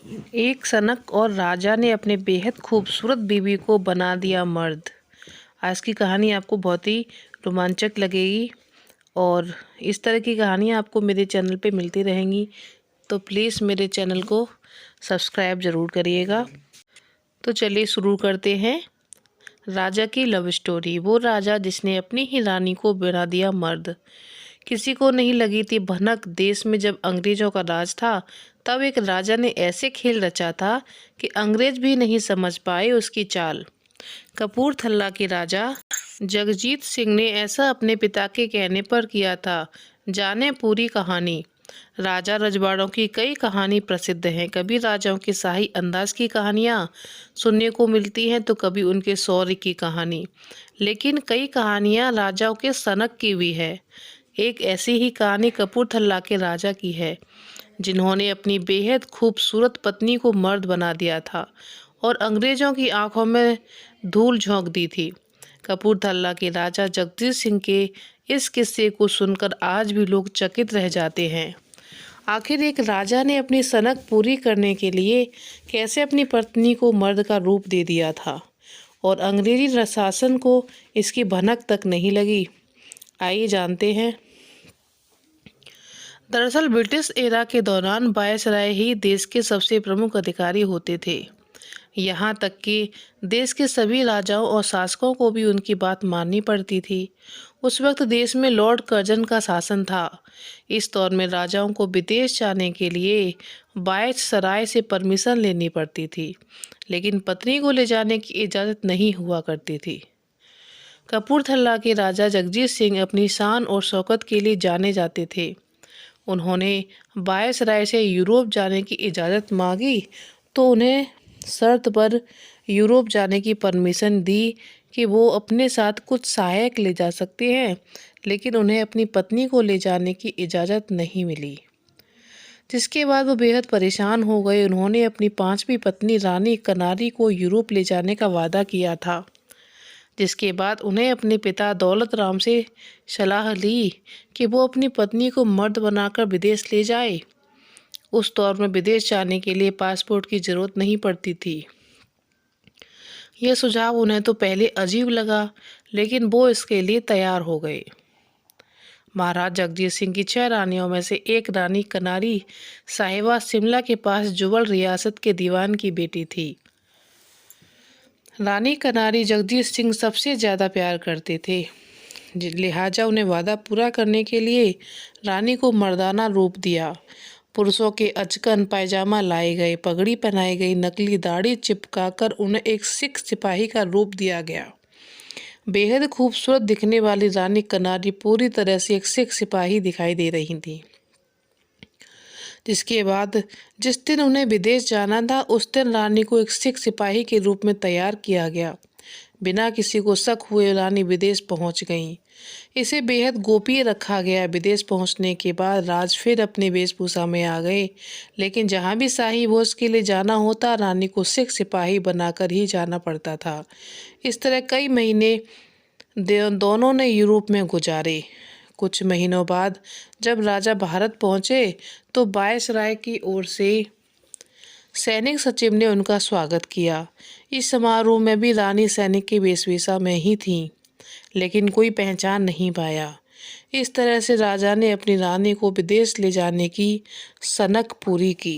एक सनक और राजा ने अपने बेहद खूबसूरत बीवी को बना दिया मर्द। आज की कहानी आपको बहुत ही रोमांचक लगेगी और इस तरह की कहानियाँ आपको मेरे चैनल पे मिलती रहेंगी, तो प्लीज़ मेरे चैनल को सब्सक्राइब ज़रूर करिएगा। तो चलिए शुरू करते हैं। राजा की लव स्टोरी। वो राजा जिसने अपनी ही रानी को बना दिया मर्द। किसी को नहीं लगी थी भनक, देश में जब अंग्रेजों का राज था तब एक राजा ने ऐसे खेल रचा था कि अंग्रेज भी नहीं समझ पाए उसकी चाल। कपूरथला के राजा जगजीत सिंह ने ऐसा अपने पिता के कहने पर किया था। जाने पूरी कहानी। राजा रजवाड़ों की कई कहानी प्रसिद्ध हैं। कभी राजाओं के शाही अंदाज की कहानियाँ सुनने को मिलती हैं तो कभी उनके शौर्य की कहानी, लेकिन कई कहानियाँ राजाओं के सनक की भी है। एक ऐसी ही कहानी कपूरथला के राजा की है जिन्होंने अपनी बेहद खूबसूरत पत्नी को मर्द बना दिया था और अंग्रेजों की आंखों में धूल झोंक दी थी। कपूरथला के राजा जगजीत सिंह के इस किस्से को सुनकर आज भी लोग चकित रह जाते हैं। आखिर एक राजा ने अपनी सनक पूरी करने के लिए कैसे अपनी पत्नी को मर्द का रूप दे दिया था और अंग्रेजी शासन को इसकी भनक तक नहीं लगी। आइए जानते हैं। दरअसल ब्रिटिश एरा के दौरान वायसराय ही देश के सबसे प्रमुख अधिकारी होते थे। यहाँ तक कि देश के सभी राजाओं और शासकों को भी उनकी बात माननी पड़ती थी। उस वक्त देश में लॉर्ड कर्जन का शासन था। इस दौर में राजाओं को विदेश जाने के लिए वायसराय से परमिशन लेनी पड़ती थी, लेकिन पत्नी को ले जाने की इजाज़त नहीं हुआ करती थी। कपूरथला के राजा जगजीत सिंह अपनी शान और शौकत के लिए जाने जाते थे। उन्होंने वायसराय से यूरोप जाने की इजाज़त मांगी तो उन्हें शर्त पर यूरोप जाने की परमिशन दी कि वो अपने साथ कुछ सहायक ले जा सकते हैं, लेकिन उन्हें अपनी पत्नी को ले जाने की इजाज़त नहीं मिली, जिसके बाद वो बेहद परेशान हो गए। उन्होंने अपनी पांचवी पत्नी रानी कनारी को यूरोप ले जाने का वादा किया था, जिसके बाद उन्हें अपने पिता दौलत राम से सलाह ली कि वो अपनी पत्नी को मर्द बनाकर विदेश ले जाए। उस दौर में विदेश जाने के लिए पासपोर्ट की ज़रूरत नहीं पड़ती थी। यह सुझाव उन्हें तो पहले अजीब लगा, लेकिन वो इसके लिए तैयार हो गए। महाराज जगजीत सिंह की 6 रानियों में से एक रानी कनारी साहिबा शिमला के पास जुबल रियासत के दीवान की बेटी थी। रानी कनारी जगजीत सिंह सबसे ज़्यादा प्यार करते थे, लिहाजा उन्हें वादा पूरा करने के लिए रानी को मर्दाना रूप दिया। पुरुषों के अचकन पायजामा लाए गए, पगड़ी पहनाई गई, नकली दाढ़ी चिपकाकर उन्हें एक सिख सिपाही का रूप दिया गया। बेहद खूबसूरत दिखने वाली रानी कनारी पूरी तरह से एक सिख सिपाही दिखाई दे रही थी। जिसके बाद जिस दिन उन्हें विदेश जाना था उस दिन रानी को एक सिख सिपाही के रूप में तैयार किया गया। बिना किसी को शक हुए रानी विदेश पहुंच गईं। इसे बेहद गोपनीय रखा गया। विदेश पहुंचने के बाद राज फिर अपने वेशभूषा में आ गए, लेकिन जहां भी शाही भोज के लिए जाना होता रानी को सिख सिपाही बनाकर ही जाना पड़ता था। इस तरह कई महीने दोनों ने यूरोप में गुजारे। कुछ महीनों बाद जब राजा भारत पहुंचे तो वायसराय की ओर से सैनिक सचिव ने उनका स्वागत किया। इस समारोह में भी रानी सैनिक की वेशभूषा में ही थीं, लेकिन कोई पहचान नहीं पाया। इस तरह से राजा ने अपनी रानी को विदेश ले जाने की सनक पूरी की।